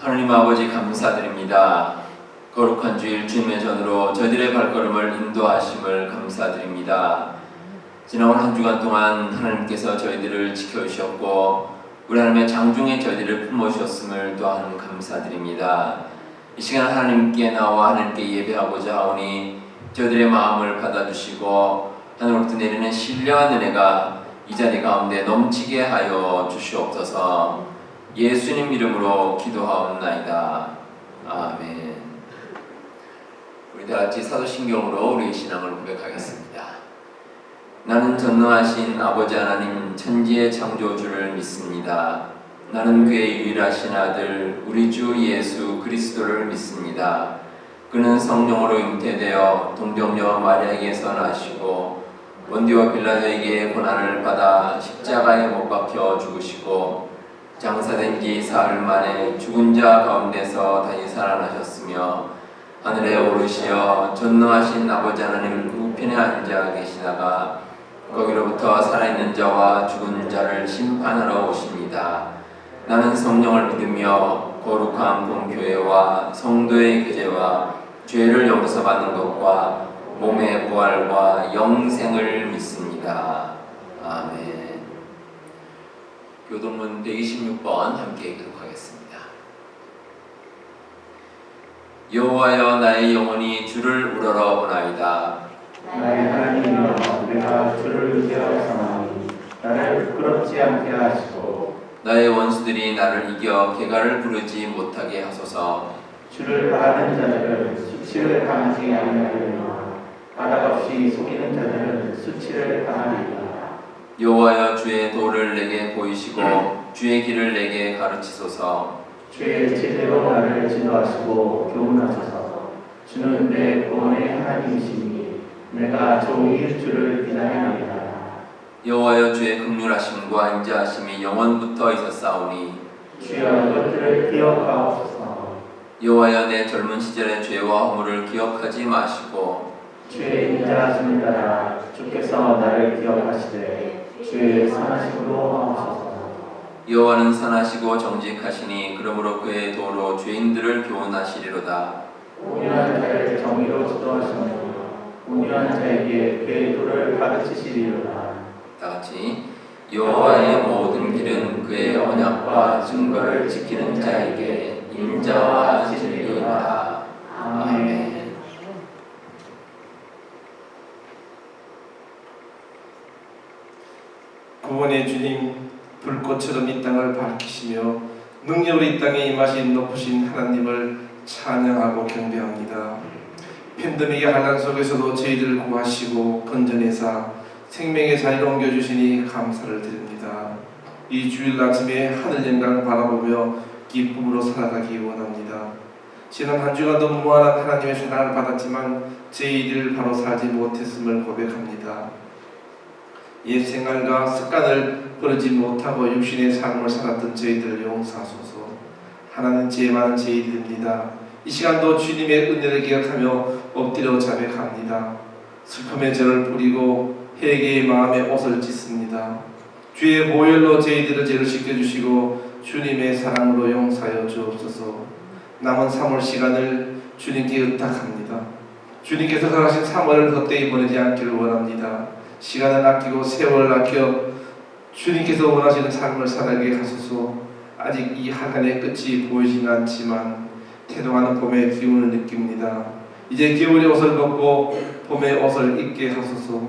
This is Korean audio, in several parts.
하나님 아버지 감사드립니다. 거룩한 주일 주님의 전으로 저희들의 발걸음을 인도하심을 감사드립니다. 지나온 한 주간 동안 하나님께서 저희들을 지켜주셨고 우리 하나님의 장중에 저희들을 품어주셨음을 또한 감사드립니다. 이 시간 하나님께 나와 하나님께 예배하고자 하오니 저희들의 마음을 받아주시고 하늘로부터 내리는 신령한 은혜가 이 자리 가운데 넘치게 하여 주시옵소서. 예수님 이름으로 기도하옵나이다. 아멘. 우리 다같이 사도신경으로 우리의 신앙을 고백하겠습니다. 나는 전능하신 아버지 하나님 천지의 창조주를 믿습니다. 나는 그의 유일하신 아들 우리 주 예수 그리스도를 믿습니다. 그는 성령으로 잉태되어 동정녀 마리아에게서 나시고 본디오 빌라도에게 고난을 받아 십자가에 못 박혀 죽으시고 장사된 지 사흘 만에 죽은 자 가운데서 다시 살아나셨으며 하늘에 오르시어 전능하신 아버지 하나님 우편에 앉아 계시다가 거기로부터 살아있는 자와 죽은 자를 심판하러 오십니다. 나는 성령을 믿으며 거룩한 공교회와 성도의 교제와 죄를 용서받는 것과 몸의 부활과 영생을 믿습니다. 아멘. 교동문 126번 함께 기록하겠습니다. 여호와여 나의 영혼이 주를 우러러 보나이다. 나의 하나님이여 내가 주를 의지하사나니 나를 부끄럽지 않게 하시고 나의 원수들이 나를 이겨 개가를 부르지 못하게 하소서. 주를 바라는 자들은 수치를 당하지 아니하리로다. 까닭없이 속이는 자들은 수치를 당하리로다. 여호와여 주의 도를 내게 보이시고 주의 길을 내게 가르치소서. 주의 제대로 나를 지도하시고 교훈하소서. 주는 내 구원의 하나님이시니 내가 종일 주를 비난하리이다. 여호와여 주의 긍휼하심과 인자하심이 영원부터 있었사오니 주여 이것들을 기억하옵소서. 여호와여 내 젊은 시절의 죄와 허물을 기억하지 마시고 주의 인자하심을 따라 주께서 나를 기억하시되 주의 선하심으로 하옵소서. 여호와는 선하시고 정직하시니 그러므로 그의 도로 죄인들을 교훈하시리로다. 온유한 자를 정의로 지도하시며 온유한 자에게 그의 도를 가르치시리로다. 다같이 여호와의 모든 길은 그의 언약과 증거를 지키는 자에게 인자와 진리로다. 아멘. 구원의 주님, 불꽃처럼 이 땅을 밝히시며 능력으로 이 땅에 임하신 높으신 하나님을 찬양하고 경배합니다. 팬데믹의 환난 속에서도 저희들을 구하시고 건져내사 생명의 자리로 옮겨주시니 감사를 드립니다. 이 주일 아침에 하늘 영광을 바라보며 기쁨으로 살아가기 원합니다. 지난 한 주간도 무한한 하나님의 사랑을 받았지만 저희들 바로 살지 못했음을 고백합니다. 옛 생활과 습관을 버리지 못하고 육신의 삶을 살았던 저희들을 용서하소서. 하나님 죄 많은 저희들입니다. 이 시간도 주님의 은혜를 기억하며 엎드려 자백합니다. 슬픔의 죄를 뿌리고 회개의 마음에 옷을 찢습니다. 주의 보혈로 저희들의 죄를 씻겨주시고 주님의 사랑으로 용서하여 주옵소서. 남은 3월 시간을 주님께 의탁합니다. 주님께서 허락하신 3월을 헛되이 보내지 않기를 원합니다. 시간을 아끼고 세월을 아껴 주님께서 원하시는 삶을 살아가게 하소서. 아직 이 하간의 끝이 보이지는 않지만 태동하는 봄의 기운을 느낍니다. 이제 겨울의 옷을 벗고 봄의 옷을 입게 하소서.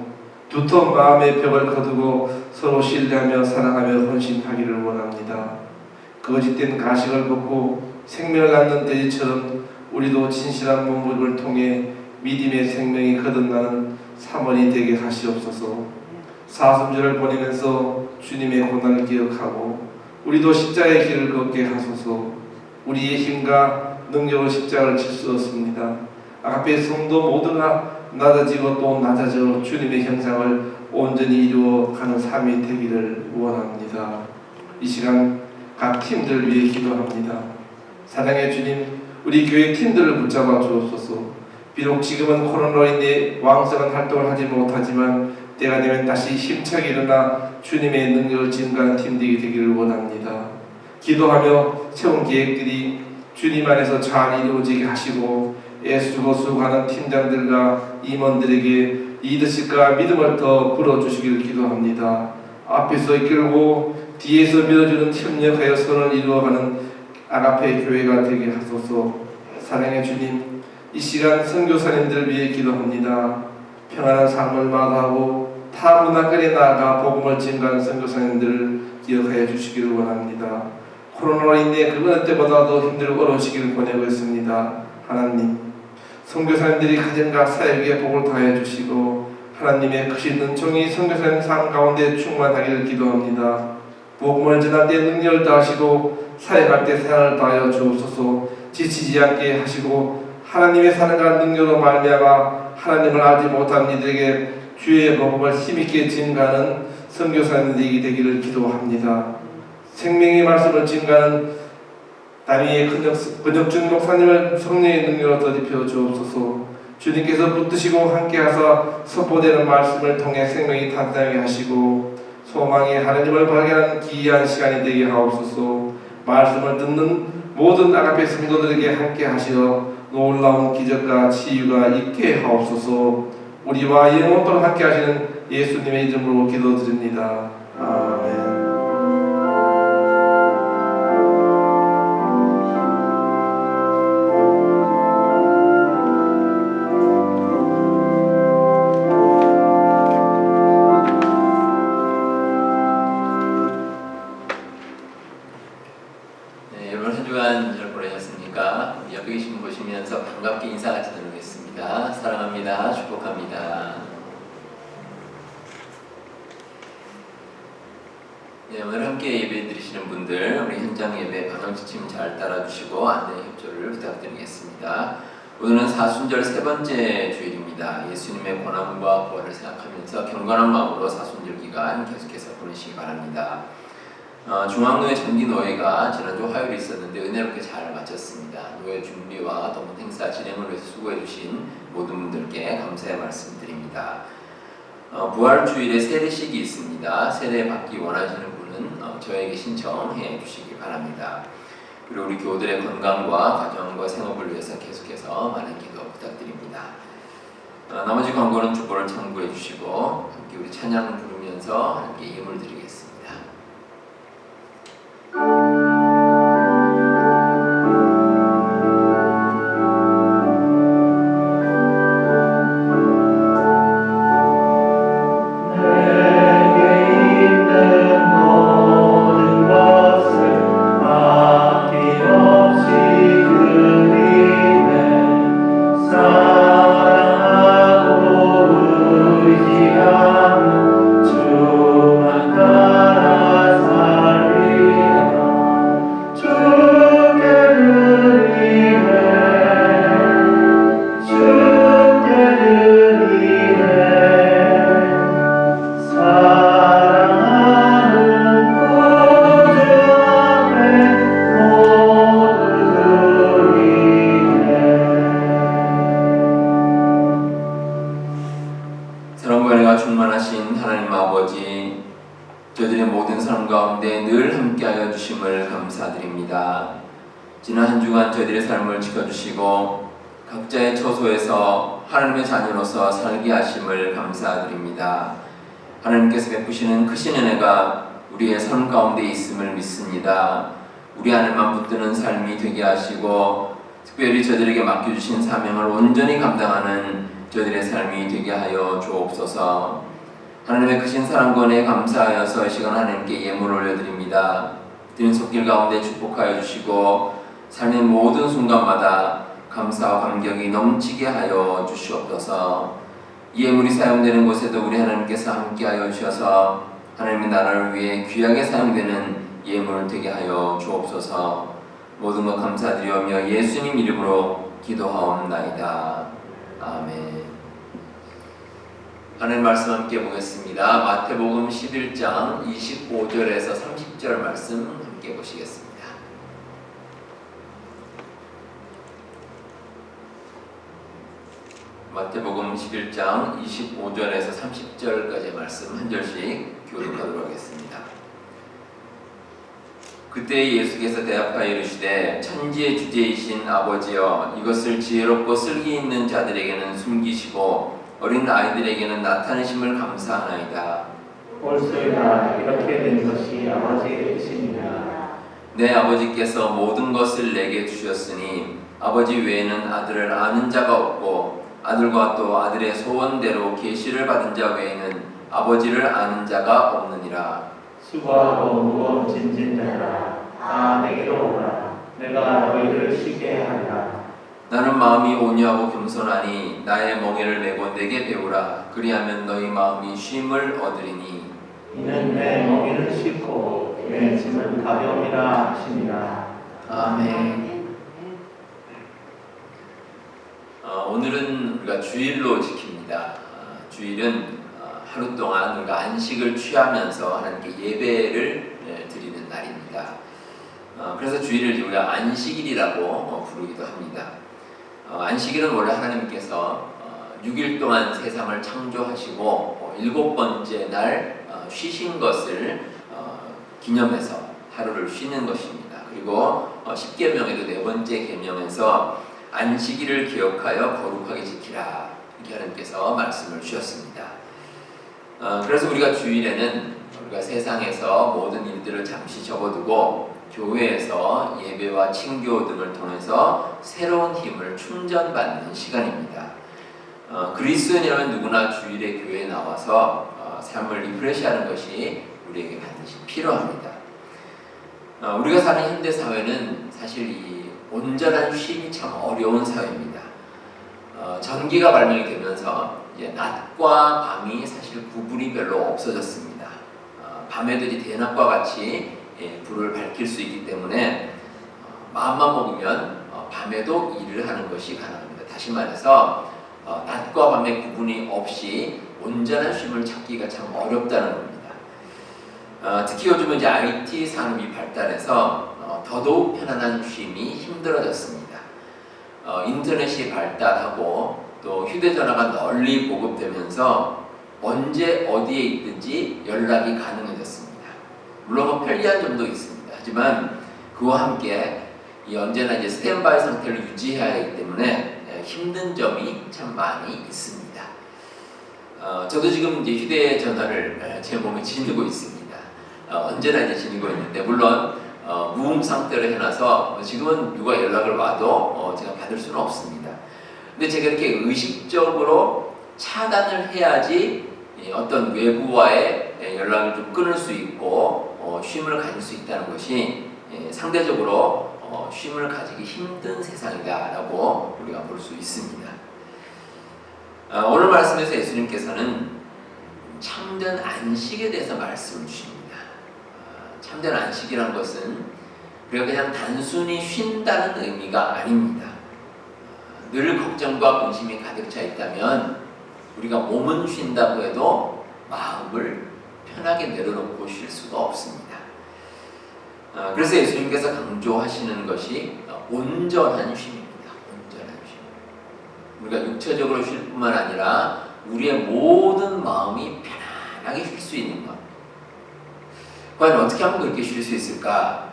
두터운 마음의 벽을 거두고 서로 신뢰하며 사랑하며 헌신하기를 원합니다. 거짓된 가식을 벗고 생명을 낳는 돼지처럼 우리도 진실한 몸부림을 통해 믿음의 생명이 거듭나는 3월이 되게 하시옵소서. 사순절을 보내면서 주님의 고난을 기억하고 우리도 십자가의 길을 걷게 하소서. 우리의 힘과 능력으로 십자가를 칠 수 없습니다. 아가페 성도 모두가 낮아지고 또 낮아져 주님의 형상을 온전히 이루어가는 삶이 되기를 원합니다. 이 시간 각 팀들 위해 기도합니다. 사랑의 주님, 우리 교회 팀들을 붙잡아 주옵소서. 비록 지금은 코로나로 인해 왕성한 활동을 하지 못하지만 때가 되면 다시 힘차게 일어나 주님의 능력을 증가하는 팀들이 되기를 원합니다. 기도하며 세운 계획들이 주님 안에서 잘 이루어지게 하시고 애쓰고 수고하는 팀장들과 임원들에게 리더십과 믿음을 더 불어주시기를 기도합니다. 앞에서 이끌고 뒤에서 밀어주는 협력하여 선을 이루어가는 아가페 교회가 되게 하소서. 사랑의 주님, 이 시간 선교사님들 위해 기도합니다. 평안한 삶을 마다하고 타 문화권에 나아가 복음을 증가하는 선교사님들을 기억하여 주시기를 원합니다. 코로나로 인해 그 어느 때보다 더 힘들고 어려운 시기를 보내고 있습니다. 하나님, 선교사님들이 가정과 사역에 복을 다해 주시고 하나님의 크신 은총이 선교사님 삶 가운데 충만하기를 기도합니다. 복음을 전할 때 능력을 다하시고 사역할 때 사랑을 다하여 주옵소서. 지치지 않게 하시고 하나님의 사랑과 능력으로 말미암아 하나님을 알지 못한 이들에게 주의 복음을 힘있게 증가하는 선교사님들이 되기를 기도합니다. 생명의 말씀을 증가하는 다미의 근역준 목사님을 성령의 능력으로 덧입혀 주옵소서. 주님께서 붙드시고 함께하사 선포되는 말씀을 통해 생명이 탄생하게 하시고 소망의 하나님을 발견하는 기이한 시간이 되게 하옵소서. 말씀을 듣는 모든 아가페 성도들에게 함께하시어 놀라운 기적과 치유가 있게 하옵소서. 우리와 영원토록 함께하시는 예수님의 이름으로 기도드립니다. 아멘. 옆에 계신 분 보시면서 반갑게 인사 같이 나누겠습니다. 사랑합니다. 축복합니다. 네, 오늘 함께 예배 드리시는 분들, 우리 현장 예배 방향 지침 잘 따라주시고 안내 협조를 부탁드리겠습니다. 오늘은 사순절 세 번째 주일입니다. 예수님의 고난과 부활을 생각하면서 경건한 마음으로 사순절 기간 계속해서 보내시기 바랍니다. 중앙노회 장기노회가 지난주 화요일에 있었는데 은혜롭게 잘 마쳤습니다. 노회 준비와 동문 행사 진행을 위해서 수고해주신 모든 분들께 감사의 말씀드립니다. 부활주일에 세례식이 있습니다. 세례 받기 원하시는 분은 저에게 신청해 주시기 바랍니다. 그리고 우리 교우들의 건강과 가정과 생업을 위해서 계속해서 많은 기도 부탁드립니다. 나머지 광고는 주보를 참고해 주시고 함께 우리 찬양 부르면서 함께 예물 드리겠습니다. 저희들의 모든 삶 가운데 늘 함께하여 주심을 감사드립니다. 지난 한 주간 저희들의 삶을 지켜주시고 각자의 처소에서 하나님의 자녀로서 살게 하심을 감사드립니다. 하나님께서 베푸시는 크신 은혜가 우리의 삶 가운데 있음을 믿습니다. 우리 안에만 붙드는 삶이 되게 하시고 특별히 저희들에게 맡겨주신 사명을 온전히 감당하는 저희들의 삶이 되게 하여 주옵소서. 하나님의 크신 사랑과 은혜에 감사하여서 이 시간 하나님께 예물을 올려드립니다. 드린 손길 가운데 축복하여 주시고 삶의 모든 순간마다 감사와 감격이 넘치게 하여 주시옵소서. 이 예물이 사용되는 곳에도 우리 하나님께서 함께하여 주셔서 하나님의 나라를 위해 귀하게 사용되는 예물 되게 하여 주옵소서. 모든 것 감사드리오며 예수님 이름으로 기도하옵나이다. 아멘. 하나님 말씀 함께 보겠습니다. 마태복음 11장 25절에서 30절 말씀 함께 보시겠습니다. 마태복음 11장 25절에서 30절까지의 말씀 한 절씩 교독하도록 하겠습니다. 그때 예수께서 대답하여 이르시되 천지의 주제이신 아버지여 이것을 지혜롭고 슬기 있는 자들에게는 숨기시고 어린 아이들에게는 나타내심을 감사하나이다. 옳소이다. 이렇게 된 것이 아버지의 뜻입니다. 내 아버지께서 모든 것을 내게 주셨으니 아버지 외에는 아들을 아는 자가 없고 아들과 또 아들의 소원대로 계시를 받은 자 외에는 아버지를 아는 자가 없느니라. 수고하고 무거운 짐진 자들아 다 내게로 오라. 내가 너희를 쉬게 하리라. 나는 마음이 온유하고 겸손하니 나의 멍에를 메고 내게 배우라. 그리하면 너희 마음이 쉼을 얻으리니 이는 내 멍에를 싣고 내 짐은 가벼움이라 하시니라. 아멘. 오늘은 우리가 주일로 지킵니다. 주일은 하루 동안 우리가 안식을 취하면서 하나님께 예배를 드리는 날입니다. 그래서 주일을 우리가 안식일이라고 부르기도 합니다. 안식일은 원래 하나님께서 6일 동안 세상을 창조하시고 7번째 날 쉬신 것을 기념해서 하루를 쉬는 것입니다. 그리고 10계명에도 4번째 계명에서 안식일을 기억하여 거룩하게 지키라 이렇게 하나님께서 말씀을 주셨습니다. 그래서 우리가 주일에는 우리가 세상에서 모든 일들을 잠시 접어두고 교회에서 예배와 친교 등을 통해서 새로운 힘을 충전받는 시간입니다. 그리스도인이라면 누구나 주일에 교회에 나와서 삶을 리프레시하는 것이 우리에게 반드시 필요합니다. 우리가 사는 현대 사회는 사실 이 온전한 쉼이 참 어려운 사회입니다. 전기가 발명이 되면서 이제 낮과 밤이 사실 구분이 별로 없어졌습니다. 밤에도 이제 대낮과 같이 불을 밝힐 수 있기 때문에 마음만 먹으면 밤에도 일을 하는 것이 가능합니다. 다시 말해서 낮과 밤의 구분이 없이 온전한 쉼을 찾기가 참 어렵다는 겁니다. 특히 요즘은 이제 IT 산업이 발달해서 더더욱 편안한 쉼이 힘들어졌습니다. 인터넷이 발달하고 또 휴대전화가 널리 보급되면서 언제 어디에 있든지 연락이 가능해졌습니다. 물론 편리한 점도 있습니다. 하지만 그와 함께 언제나 이제 스탠바이 상태를 유지해야 하기 때문에 힘든 점이 참 많이 있습니다. 저도 지금 이제 휴대전화를 제 몸에 지니고 있습니다. 언제나 이제 지니고 있는데 물론 무음 상태로 해놔서 지금은 누가 연락을 와도 제가 받을 수는 없습니다. 근데 제가 이렇게 의식적으로 차단을 해야지 어떤 외부와의 연락을 좀 끊을 수 있고 쉼을 가질 수 있다는 것이 상대적으로 쉼을 가지기 힘든 세상이다라고 우리가 볼 수 있습니다. 오늘 말씀에서 예수님께서는 참된 안식에 대해서 말씀을 주십니다. 참된 안식이라는 것은 우리가 그냥 단순히 쉰다는 의미가 아닙니다. 늘 걱정과 근심이 가득 차 있다면 우리가 몸은 쉰다고 해도 마음을 편하게 내려놓고 쉴 수가 없습니다. 그래서 예수님께서 강조하시는 것이 온전한 쉼입니다. 온전한 쉼. 우리가 육체적으로 쉴 뿐만 아니라 우리의 모든 마음이 편안하게 쉴 수 있는 것. 과연 어떻게 하면 그렇게 쉴 수 있을까?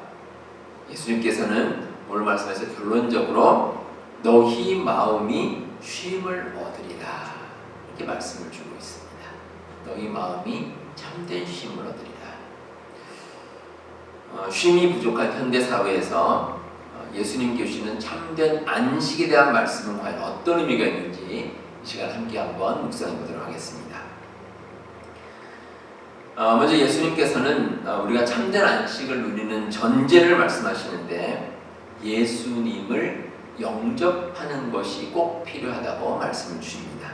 예수님께서는 오늘 말씀에서 결론적으로 너희 마음이 쉼을 얻으리라 이렇게 말씀을 주고 있습니다. 너희 마음이 참된 쉼을 얻으리라. 쉼이 부족한 현대 사회에서 예수님 계시는 참된 안식에 대한 말씀은 과연 어떤 의미가 있는지 이 시간 함께 한번 묵상해 보도록 하겠습니다. 먼저 예수님께서는 우리가 참된 안식을 누리는 전제를 말씀하시는데 예수님을 영접하는 것이 꼭 필요하다고 말씀을 주십니다.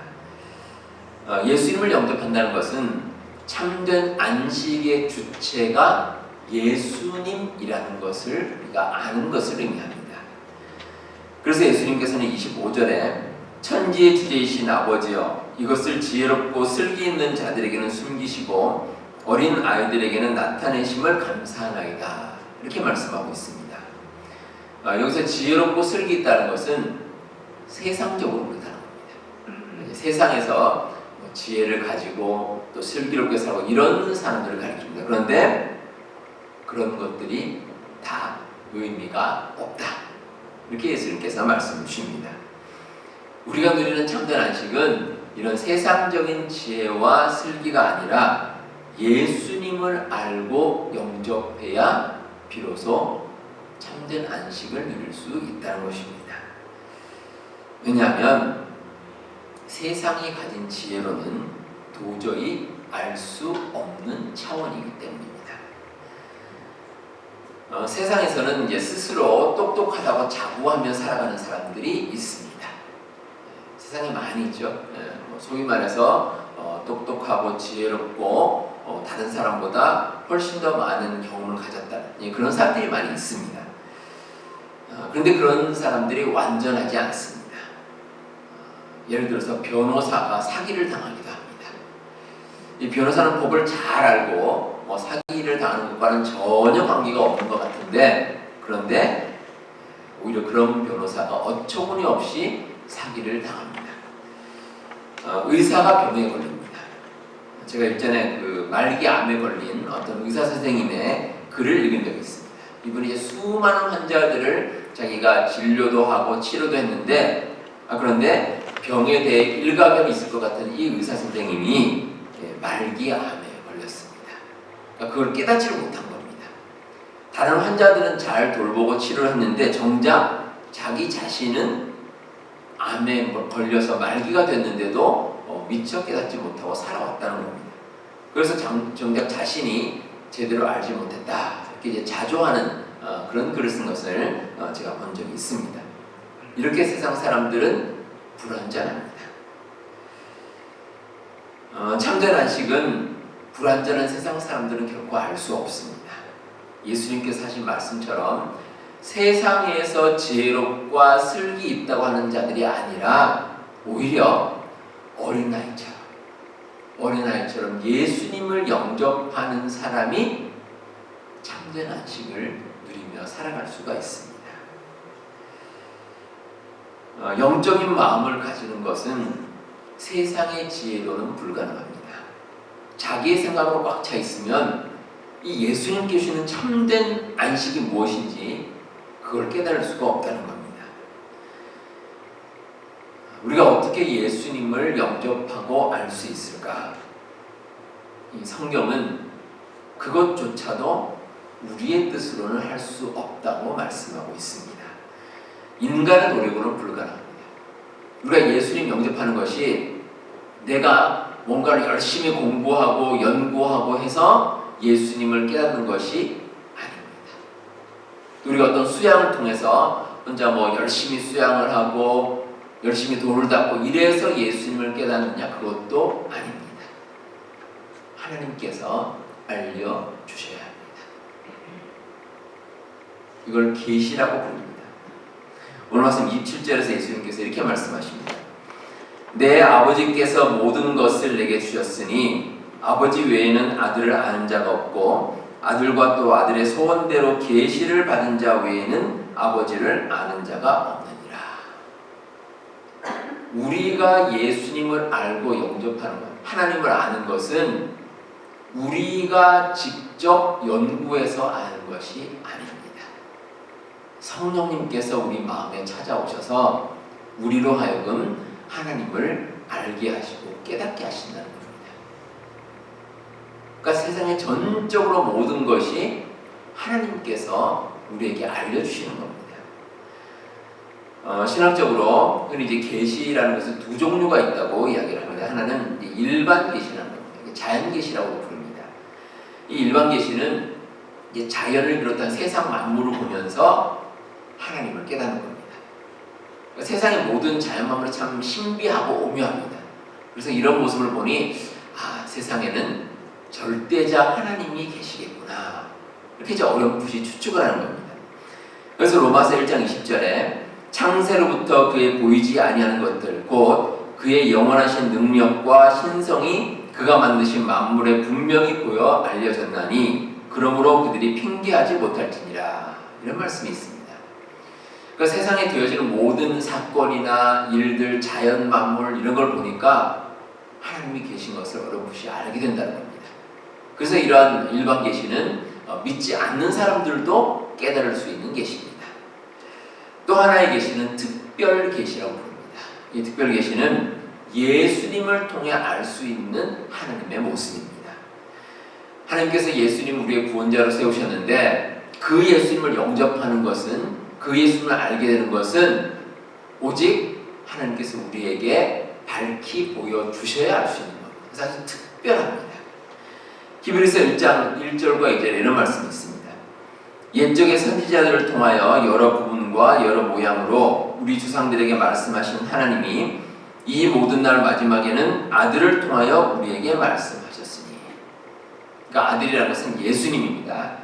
예수님을 영접한다는 것은 참된 안식의 주체가 예수님이라는 것을 우리가 아는 것을 의미합니다. 그래서 예수님께서는 25절에 천지의 주제이신 아버지여 이것을 지혜롭고 슬기 있는 자들에게는 숨기시고 어린 아이들에게는 나타내심을 감사하나이다 이렇게 말씀하고 있습니다. 여기서 지혜롭고 슬기 있다는 것은 세상적으로 그렇다는 겁니다. 세상에서 지혜를 가지고 또 슬기롭게 살고 이런 사람들을 가리킵니다. 그런데 그런 것들이 의미가 없다. 이렇게 예수님께서 말씀 주십니다. 우리가 누리는 참된 안식은 이런 세상적인 지혜와 슬기가 아니라 예수님을 알고 영접해야 비로소 참된 안식을 누릴 수 있다는 것입니다. 왜냐하면 세상이 가진 지혜로는 도저히 알 수 없는 차원이기 때문입니다. 세상에서는 이제 스스로 똑똑하다고 자부하며 살아가는 사람들이 있습니다. 세상에 많이 있죠. 소위 말해서 똑똑하고 지혜롭고 다른 사람보다 훨씬 더 많은 경험을 가졌다는 그런 사람들이 많이 있습니다. 그런데 그런 사람들이 완전하지 않습니다. 예를 들어서 변호사가 사기를 당하기도 합니다. 이 변호사는 법을 잘 알고 사기를 당하는 것과는 전혀 관계가 없는 것 같은데, 그런데 오히려 그런 변호사가 어처구니 없이 사기를 당합니다. 의사가 병에 걸립니다. 제가 일전에 그 말기암에 걸린 어떤 의사 선생님의 글을 읽은 적이 있습니다. 이분이 이제 수많은 환자들을 자기가 진료도 하고 치료도 했는데, 그런데 병에 대해 일가견이 있을 것 같은 이 의사 선생님이 말기암에 걸렸습니다. 그러니까 그걸 깨닫지를 못한 겁니다. 다른 환자들은 잘 돌보고 치료를 했는데 정작 자기 자신은 암에 걸려서 말기가 됐는데도 미처 깨닫지 못하고 살아왔다는 겁니다. 그래서 정작 자신이 제대로 알지 못했다, 이렇게 이제 자조하는 그런 글을 쓴 것을 제가 본 적이 있습니다. 이렇게 세상 사람들은 불완전합니다. 참된 안식은 불완전한 세상 사람들은 결코 알 수 없습니다. 예수님께서 하신 말씀처럼 세상에서 지혜롭고 슬기 있다고 하는 자들이 아니라 오히려 어린아이처럼 예수님을 영접하는 사람이 참된 안식을 누리며 살아갈 수가 있습니다. 영적인 마음을 가지는 것은 세상의 지혜로는 불가능합니다. 자기의 생각으로 꽉 차 있으면 이 예수님께 주시는 참된 안식이 무엇인지 그걸 깨달을 수가 없다는 겁니다. 우리가 어떻게 예수님을 영접하고 알 수 있을까? 이 성경은 그것조차도 우리의 뜻으로는 할 수 없다고 말씀하고 있습니다. 인간의 노력으로는 불가능합니다. 우리가 예수님 영접하는 것이 내가 뭔가를 열심히 공부하고 연구하고 해서 예수님을 깨닫는 것이 아닙니다. 우리가 어떤 수양을 통해서 혼자 열심히 수양을 하고 열심히 돌을 닦고 이래서 예수님을 깨닫느냐, 그것도 아닙니다. 하나님께서 알려주셔야 합니다. 이걸 계시라고 부릅니다. 오늘 말씀 27절에서 예수님께서 이렇게 말씀하십니다. 내 아버지께서 모든 것을 내게 주셨으니 아버지 외에는 아들을 아는 자가 없고 아들과 또 아들의 소원대로 계시를 받은 자 외에는 아버지를 아는 자가 없느니라. 우리가 예수님을 알고 영접하는 것, 하나님을 아는 것은 우리가 직접 연구해서 아는 것이 아닙니다. 성령님께서 우리 마음에 찾아오셔서 우리로 하여금 하나님을 알게 하시고 깨닫게 하신다는 겁니다. 그러니까 세상의 전적으로 모든 것이 하나님께서 우리에게 알려주시는 겁니다. 신학적으로 흔히 이제 계시라는 것은 두 종류가 있다고 이야기를 합니다. 하나는 이제 일반 계시라는 겁니다. 자연 계시라고 부릅니다. 이 일반 계시는 이제 자연을 비롯한 세상 만물을 보면서 하나님을 깨닫는 겁니다. 그러니까 세상의 모든 자연 만물이 참 신비하고 오묘합니다. 그래서 이런 모습을 보니 세상에는 절대자 하나님이 계시겠구나, 이렇게 이제 어렴풋이 추측을 하는 겁니다. 그래서 로마서 1장 20절에 창세로부터 그의 보이지 아니하는 것들 곧 그의 영원하신 능력과 신성이 그가 만드신 만물에 분명히 보여 알려졌나니 그러므로 그들이 핑계하지 못할지니라, 이런 말씀이 있습니다. 그러니까 세상에 되어지는 모든 사건이나 일들, 자연 만물 이런 걸 보니까 하나님이 계신 것을 어렴풋이 알게 된다는 겁니다. 그래서 이러한 일반 계시는 믿지 않는 사람들도 깨달을 수 있는 계시입니다. 또 하나의 계시는 특별 계시라고 부릅니다. 이 특별 계시는 예수님을 통해 알 수 있는 하나님의 모습입니다. 하나님께서 예수님 우리의 구원자로 세우셨는데 그 예수님을 영접하는 것은, 그 예수님을 알게 되는 것은 오직 하나님께서 우리에게 밝히 보여주셔야 알 수 있는 겁니다. 사실 특별합니다. 히브리서 1장 1절과 2절에 이런 말씀이 있습니다. 옛적의 선지자들을 통하여 여러 부분과 여러 모양으로 우리 조상들에게 말씀하신 하나님이 이 모든 날 마지막에는 아들을 통하여 우리에게 말씀하셨으니, 그러니까 아들이라는 것은 예수님입니다.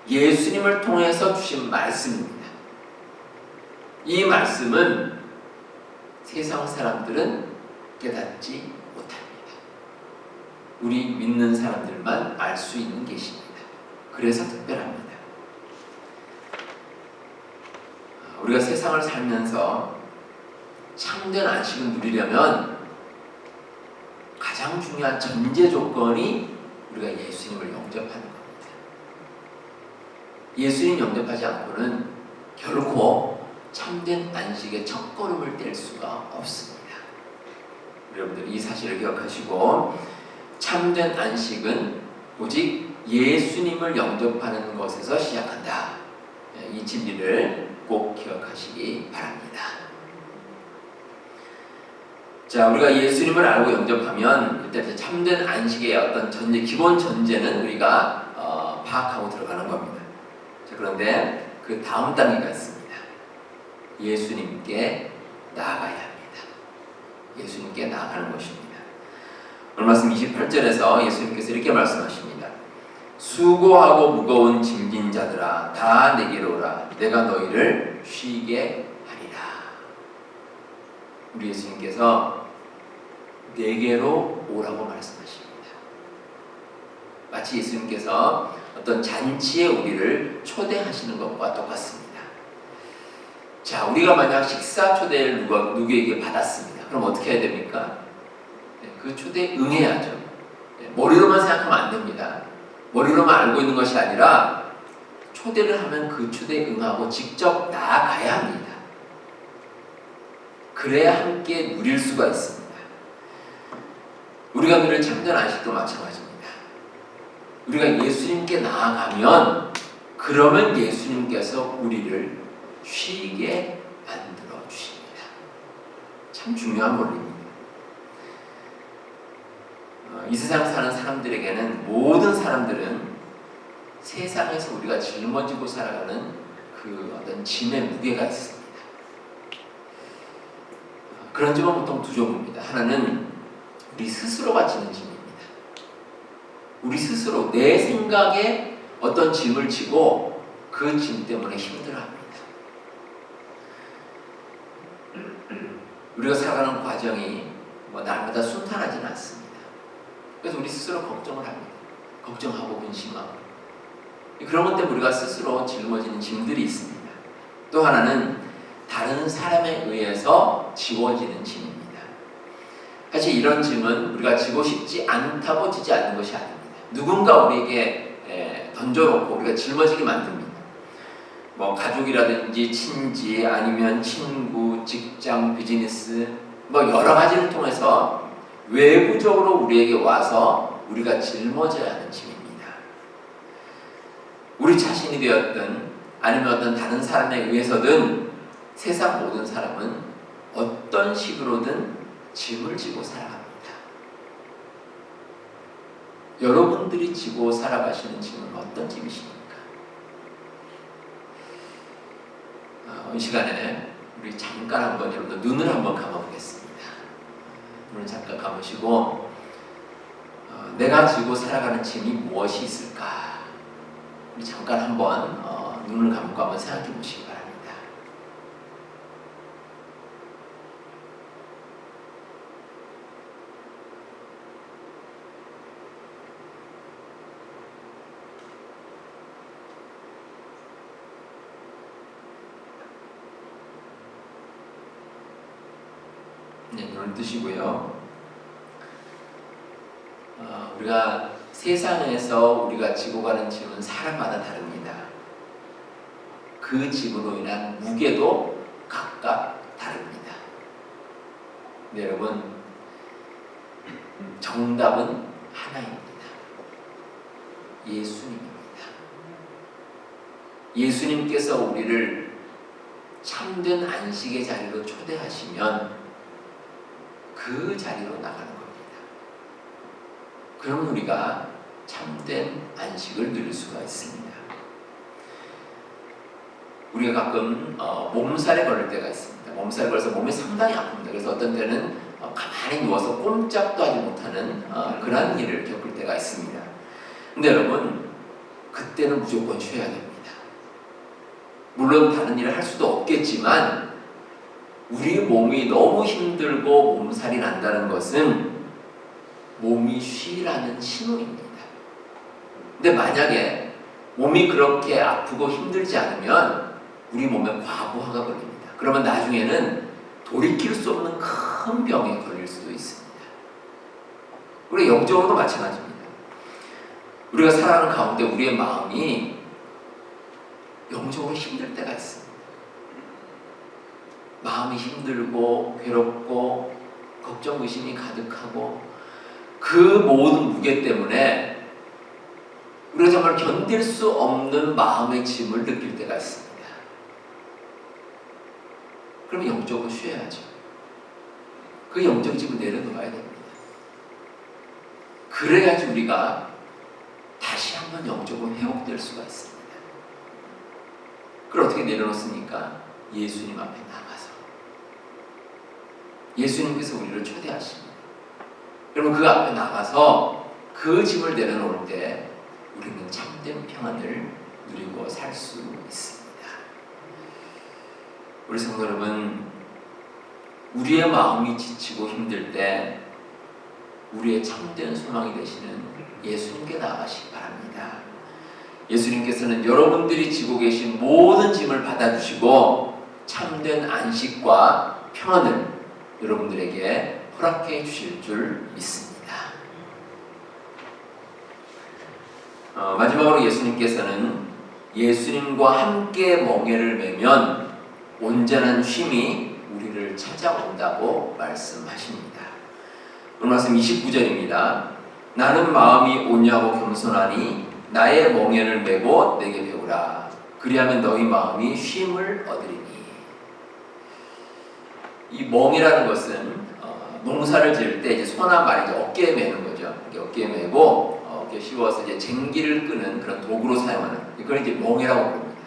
예수님을 통해서 주신 말씀입니다. 이 말씀은 세상 사람들은 깨닫지 못합니다. 우리 믿는 사람들만 알 수 있는 계시입니다. 그래서 특별합니다. 우리가 세상을 살면서 참된 안식을 누리려면 가장 중요한 전제 조건이 우리가 예수님을 영접하는 겁니다. 예수님 영접하지 않고는 결코 참된 안식의 첫걸음을 뗄 수가 없습니다. 여러분들 이 사실을 기억하시고, 참된 안식은 오직 예수님을 영접하는 것에서 시작한다. 이 진리를 꼭 기억하시기 바랍니다. 자, 우리가 예수님을 알고 영접하면 일단 참된 안식의 어떤 기본 전제는 우리가 파악하고 들어가는 겁니다. 자, 그런데 그 다음 단계가 있습니다. 예수님께 나아가야 합니다. 예수님께 나아가는 것입니다. 오늘 말씀 28절에서 예수님께서 이렇게 말씀하십니다. 수고하고 무거운 짐진 자들아 다 내게로 오라. 내가 너희를 쉬게 하리라. 우리 예수님께서 내게로 오라고 말씀하십니다. 마치 예수님께서 어떤 잔치에 우리를 초대하시는 것과 똑같습니다. 자, 우리가 만약 식사 초대를 누구에게 받았습니다. 그럼 어떻게 해야 됩니까? 그 초대에 응해야죠. 머리로만 생각하면 안 됩니다. 머리로만 알고 있는 것이 아니라 초대를 하면 그 초대에 응하고 직접 나아가야 합니다. 그래야 함께 누릴 수가 있습니다. 우리가 누릴 참된 안식도 마찬가지입니다. 우리가 예수님께 나아가면 그러면 예수님께서 우리를 쉬게 만들어 주십니다. 참 중요한 원리입니다. 이 세상 사는 사람들에게는, 모든 사람들은 세상에서 우리가 짊어지고 살아가는 그 어떤 짐의 무게가 있습니다. 그런 짐은 보통 두 종류입니다. 하나는 우리 스스로가 지는 짐입니다. 우리 스스로 내 생각에 어떤 짐을 지고 그 짐 때문에 힘들어합니다. 우리가 살아가는 과정이 날마다 순탄하지는 않습니다. 그래서 우리 스스로 걱정을 합니다. 걱정하고 근심하고. 그런 것 때문에 우리가 스스로 짊어지는 짐들이 있습니다. 또 하나는 다른 사람에 의해서 지워지는 짐입니다. 사실 이런 짐은 우리가 지고 싶지 않다고 지지 않는 것이 아닙니다. 누군가 우리에게 던져놓고 우리가 짊어지게 만듭니다. 가족이라든지 친지, 아니면 친구, 직장, 비즈니스, 여러 가지를 통해서 외부적으로 우리에게 와서 우리가 짊어져야 하는 짐입니다. 우리 자신이 되었든 아니면 어떤 다른 사람에 의해서든 세상 모든 사람은 어떤 식으로든 짐을 지고 살아갑니다. 여러분들이 지고 살아가시는 짐은 어떤 짐이십니까? 이 시간에 우리 잠깐 한번 여러분들 눈을 한번 감아보겠습니다. 눈을 잠깐 감으시고 내가 지고 살아가는 짐이 무엇이 있을까? 우리 잠깐 한번 눈을 감고 한번 생각해 보시기 바랍니다. 네, 눈을 뜨시고요. 우리가 세상에서 우리가 지고 가는 짐은 사람마다 다릅니다. 그 짐으로 인한 무게도 각각 다릅니다. 네, 여러분, 정답은 하나입니다. 예수님입니다. 예수님께서 우리를 참된 안식의 자리로 초대하시면 그 자리로 나가는 겁니다. 그럼 우리가 참된 안식을 누릴 수가 있습니다. 우리가 가끔 몸살에 걸릴 때가 있습니다. 몸살에 걸려서 몸이 상당히 아픕니다. 그래서 어떤 때는 가만히 누워서 꼼짝도 하지 못하는 그런 일을 겪을 때가 있습니다. 근데 여러분, 그때는 무조건 쉬어야 됩니다. 물론 다른 일을 할 수도 없겠지만 우리 몸이 너무 힘들고 몸살이 난다는 것은 몸이 쉬라는 신호입니다. 근데 만약에 몸이 그렇게 아프고 힘들지 않으면 우리 몸에 과부하가 걸립니다. 그러면 나중에는 돌이킬 수 없는 큰 병에 걸릴 수도 있습니다. 우리 영적으로도 마찬가지입니다. 우리가 살아가는 가운데 우리의 마음이 영적으로 힘들 때가 있습니다. 마음이 힘들고 괴롭고 걱정 의심이 가득하고 그 모든 무게 때문에 우리가 정말 견딜 수 없는 마음의 짐을 느낄 때가 있습니다. 그러면 영적으로 쉬어야죠. 그 영적 짐을 내려놓아야 됩니다. 그래야지 우리가 다시 한번 영적으로 회복될 수가 있습니다. 그걸 어떻게 내려놓습니까? 예수님 앞에 나가서. 예수님께서 우리를 초대하십니다. 여러분, 그 앞에 나가서 그 짐을 내려놓을 때 우리는 참된 평안을 누리고 살 수 있습니다. 우리 성도 여러분, 우리의 마음이 지치고 힘들 때 우리의 참된 소망이 되시는 예수님께 나아가시기 바랍니다. 예수님께서는 여러분들이 지고 계신 모든 짐을 받아주시고 참된 안식과 평안을 여러분들에게 허락해 주실 줄 믿습니다. 마지막으로 예수님께서는 예수님과 함께 멍에를 매면 온전한 쉼이 우리를 찾아온다고 말씀하십니다. 오늘 말씀 29절입니다. 나는 마음이 온유하고 겸손하니 나의 멍에를 메고 내게 배우라. 그리하면 너희 마음이 쉼을 얻으리니. 이 멍이라는 것은 농사를 지을 때 이제 소나 말 이제 어깨에 매는 거죠. 어깨에 메고 어깨에 씌워서 이제 쟁기를 끄는 그런 도구로 사용하는 그걸 이제 멍이라고 부릅니다.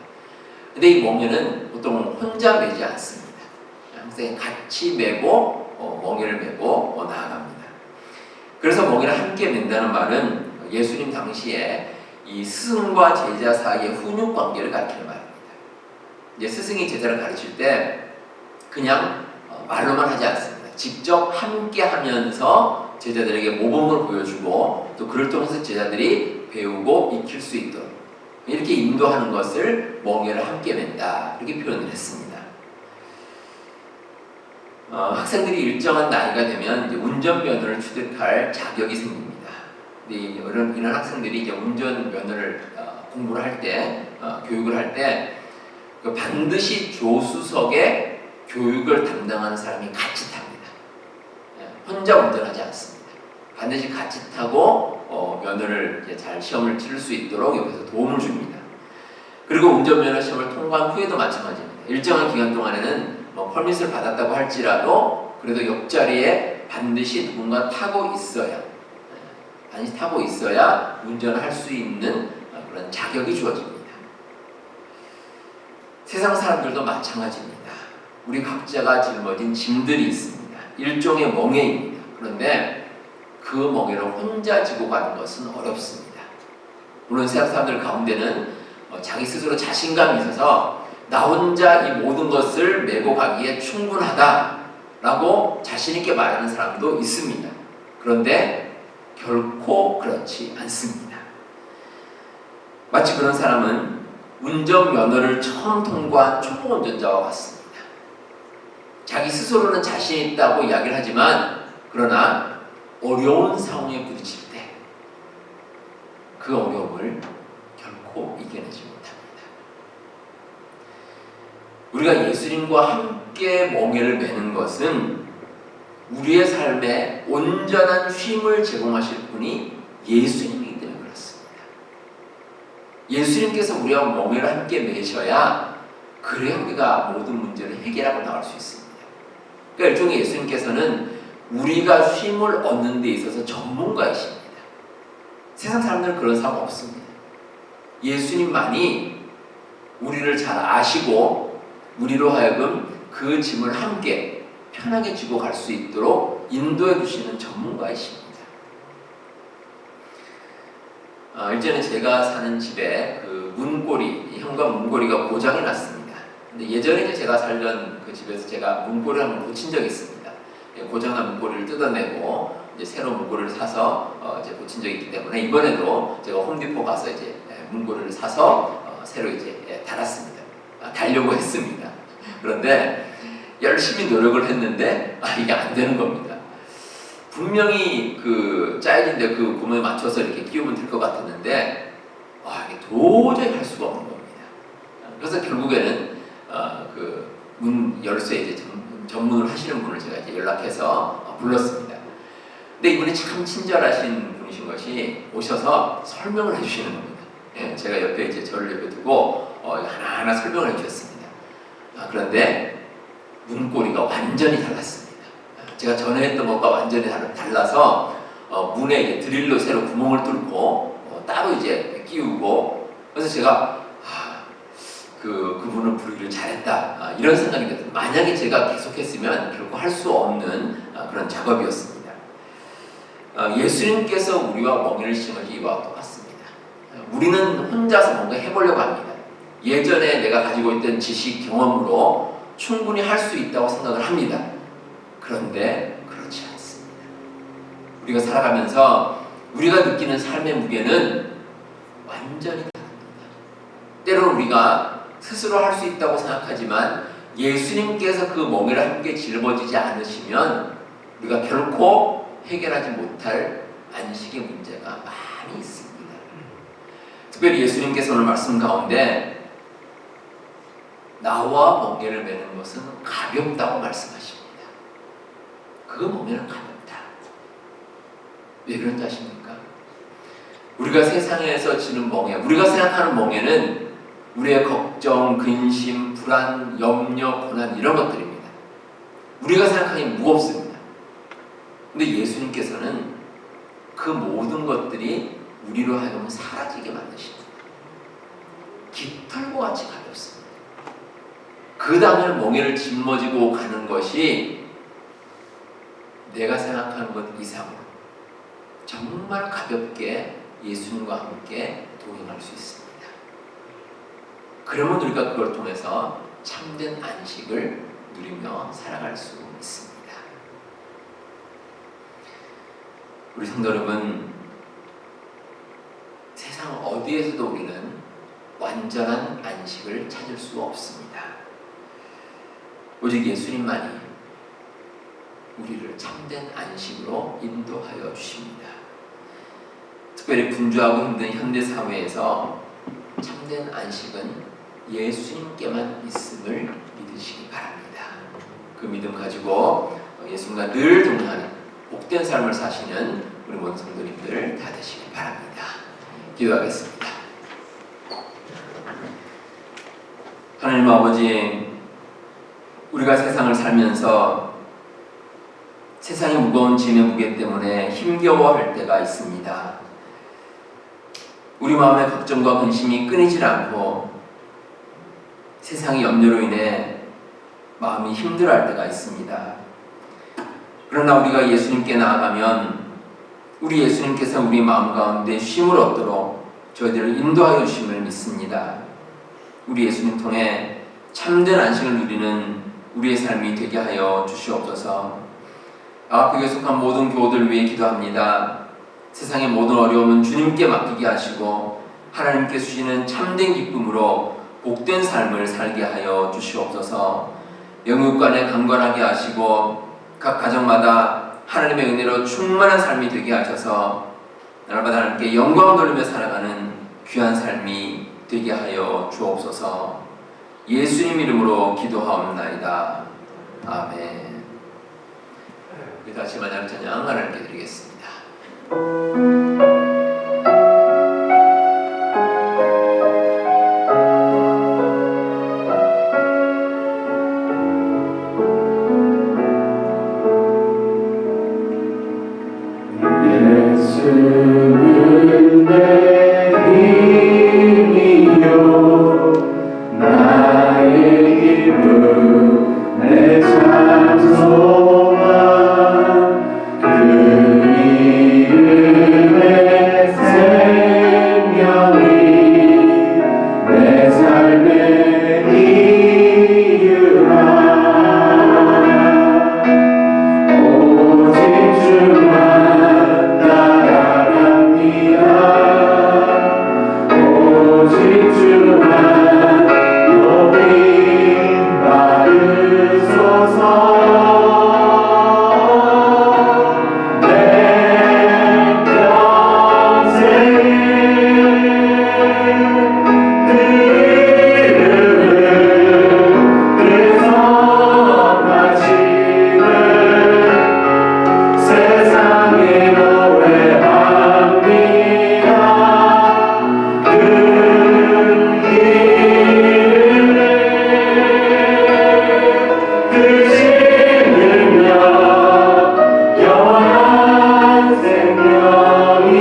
근데 이 멍에는 보통 혼자 매지 않습니다. 항상 같이 메고 멍에를 메고 나아갑니다. 그래서 멍에를 함께 맨다는 말은 예수님 당시에 이 스승과 제자 사이의 훈육 관계를 가리키는 말입니다. 이제 스승이 제자를 가르칠 때 그냥 말로만 하지 않습니다. 직접 함께 하면서 제자들에게 모범을 보여주고 또 그를 통해서 제자들이 배우고 익힐 수 있도록 이렇게 인도하는 것을 멍에를 함께 맨다 이렇게 표현을 했습니다. 학생들이 일정한 나이가 되면 이제 운전면허를 취득할 자격이 생깁니다. 근데 이런 학생들이 이제 운전면허를 공부를 할 때, 교육을 할 때 반드시 조수석에 교육을 담당하는 사람이 같이 탑니다. 혼자 운전하지 않습니다. 반드시 같이 타고 면허를 이제 잘 시험을 치를 수 있도록 옆에서 도움을 줍니다. 그리고 운전면허 시험을 통과한 후에도 마찬가지입니다. 일정한 기간 동안에는 퍼밋을 받았다고 할지라도 그래도 옆자리에 반드시 누군가 타고 있어야 운전을 할 수 있는 그런 자격이 주어집니다. 세상 사람들도 마찬가지입니다. 우리 각자가 짊어진 짐들이 있습니다. 일종의 멍에입니다. 그런데 그 멍에를 혼자 지고 가는 것은 어렵습니다. 물론 세상 사람들 가운데는 자기 스스로 자신감이 있어서 나 혼자 이 모든 것을 메고 가기에 충분하다라고 자신 있게 말하는 사람도 있습니다. 그런데 결코 그렇지 않습니다. 마치 그런 사람은 운전면허를 처음 통과한 초보 운전자와 같습니다. 자기 스스로는 자신 있다고 이야기를 하지만 그러나 어려운 상황에 부딪힐 때 그 어려움을 결코 이겨내지 못합니다. 우리가 예수님과 함께 멍에를 매는 것은 우리의 삶에 온전한 쉼을 제공하실 분이 예수님이기 때문에 그렇습니다. 예수님께서 우리와 멍에를 함께 매셔야 그래야 우리가 모든 문제를 해결하고 나갈 수 있습니다. 그러니까 일종의 예수님께서는 우리가 쉼을 얻는 데 있어서 전문가이십니다. 세상 사람들은 그런 사람 없습니다. 예수님만이 우리를 잘 아시고 우리로 하여금 그 짐을 함께 편하게 지고 갈 수 있도록 인도해 주시는 전문가이십니다. 일전에 제가 사는 집에 그 문고리, 현관 문고리가 고장이 났습니다. 근데 예전에 제가 살던 그 집에서 제가 문고리를 한번 고친 적이 있습니다. 고장난 문고리를 뜯어내고 이제 새로운 문고리를 사서 이제 고친 적이 있기 때문에 이번에도 제가 홈디포 가서 이제 문고리를 사서 새로 이제 달았습니다. 달려고 했습니다. 그런데 열심히 노력을 했는데 이게 안 되는 겁니다. 분명히 그 짜여진 그 구멍에 맞춰서 이렇게 끼우면 될 것 같았는데 이게 도저히 할 수가 없는 겁니다. 그래서 결국에는 그 문 열쇠 이제 전문을 하시는 분을 제가 이제 연락해서 불렀습니다. 근데 이분이 참 친절하신 분이신 것이 오셔서 설명을 해주시는 겁니다. 예, 제가 옆에 이제 저를 옆에 두고 하나하나 설명을 해주셨습니다. 그런데 문고리가 완전히 달랐습니다. 제가 전에 했던 것과 완전히 달라서 문에 이제 드릴로 새로 구멍을 뚫고 따로 이제 끼우고 그래서 제가 그분을 부르기를 잘했다 이런 생각이 들었어요. 만약에 제가 계속했으면 결코 할 수 없는 그런 작업이었습니다. 예수님께서 우리와 멍에를 심으시 이와 똑같습니다. 우리는 혼자서 뭔가 해보려고 합니다. 예전에 내가 가지고 있던 지식, 경험으로 충분히 할 수 있다고 생각을 합니다. 그런데 그렇지 않습니다. 우리가 살아가면서 우리가 느끼는 삶의 무게는 완전히 다릅니다. 때로는 우리가 스스로 할 수 있다고 생각하지만 예수님께서 그 멍에를 함께 짊어지지 않으시면 우리가 결코 해결하지 못할 안식의 문제가 많이 있습니다. 특별히 예수님께서 오늘 말씀 가운데 나와 멍에를 매는 것은 가볍다고 말씀하십니다. 그 멍에는 가볍다. 왜 그런지 아십니까? 우리가 세상에서 지는 멍에, 우리가 생각하는 멍에는 우리의 걱정, 근심, 불안, 염려, 고난 이런 것들입니다. 우리가 생각하기에 무겁습니다. 근데 예수님께서는 그 모든 것들이 우리로 하여금 사라지게 만드십니다. 깃털과 같이 가볍습니다. 그 다음에 멍에를 짊어지고 가는 것이 내가 생각하는 것 이상으로 정말 가볍게 예수님과 함께 동행할 수 있습니다. 그러면 우리가 그걸 통해서 참된 안식을 누리며 살아갈 수 있습니다. 우리 성도 여러분, 세상 어디에서도 우리는 완전한 안식을 찾을 수 없습니다. 오직 예수님만이 우리를 참된 안식으로 인도하여 주십니다. 특별히 분주하고 힘든 현대사회에서 참된 안식은 예수님께만 있음을 믿으시기 바랍니다. 그 믿음 가지고 예수님과 늘 동행하는 복된 삶을 사시는 우리 모든 성도님들 다 되시기 바랍니다. 기도하겠습니다. 하나님 아버지, 우리가 세상을 살면서 세상의 무거운 짐의 무게 때문에 힘겨워할 때가 있습니다. 우리 마음의 걱정과 근심이 끊이질 않고 세상의 염려로 인해 마음이 힘들어할 때가 있습니다. 그러나 우리가 예수님께 나아가면 우리 예수님께서 우리 마음 가운데 쉼을 얻도록 저희들을 인도하여 주심을 믿습니다. 우리 예수님 통해 참된 안식을 누리는 우리의 삶이 되게 하여 주시옵소서. 아합교회에 속한 모든 교우들 위해 기도합니다. 세상의 모든 어려움은 주님께 맡기게 하시고 하나님께 주시는 참된 기쁨으로 복된 삶을 살게 하여 주시옵소서. 영육간에 강건하게 하시고 각 가정마다 하나님의 은혜로 충만한 삶이 되게 하셔서 날마다 하나님께 영광 돌리며 살아가는 귀한 삶이 되게 하여 주옵소서. 예수님 이름으로 기도하옵나이다. 아멘. 우리 다시 마지막 찬양 하나님께 드리겠습니다. 예수는 내 힘이요 나의 기쁨 내 찬송함 그 이름의 생명이 내 삶의 이유라 오직 주만 따라갑니다 오직 주만 높임 받으소서 내 평생에 그 이름을 그 선하심을 세상에 노래합니다 그 이름에 그 신으며 영원한 생명이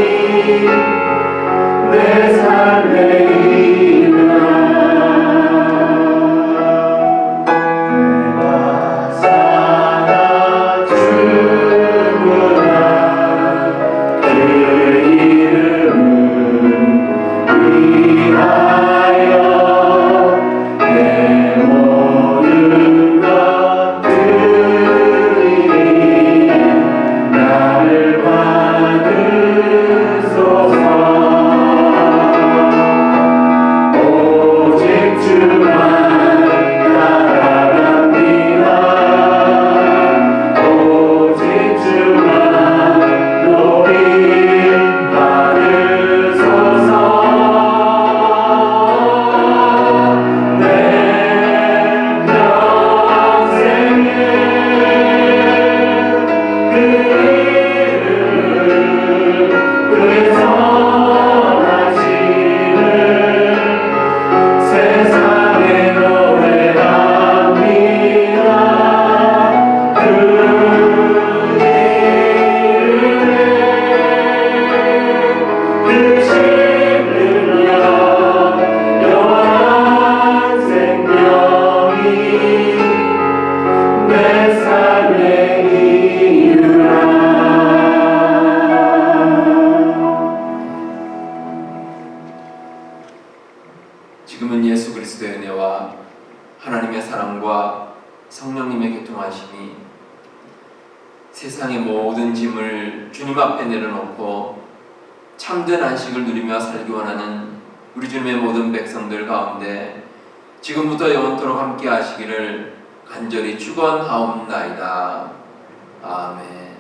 내 삶의 이유라 내가 살아 죽으나 그 이름을 위하여 내 모든 것들이 나를 받으소서 오직 주만 따라갑니다 오직 주만 높임 받으소서 내 평생에 그 이름을 그 선하심을 세상에 노래합니다 그 이름에 그 신으며 영원한 생명이 내 삶의 이유라 지금은 예수 그리스도의 은혜와 하나님의 사랑과 성령님의 교통하심이 세상의 모든 짐을 주님 앞에 내려놓고 참된 안식을 누리며 살기 원하는 우리 주님의 모든 백성들 가운데 지금부터 영원토록 함께 하시기를 간절히 축원하옵나이다. 아멘.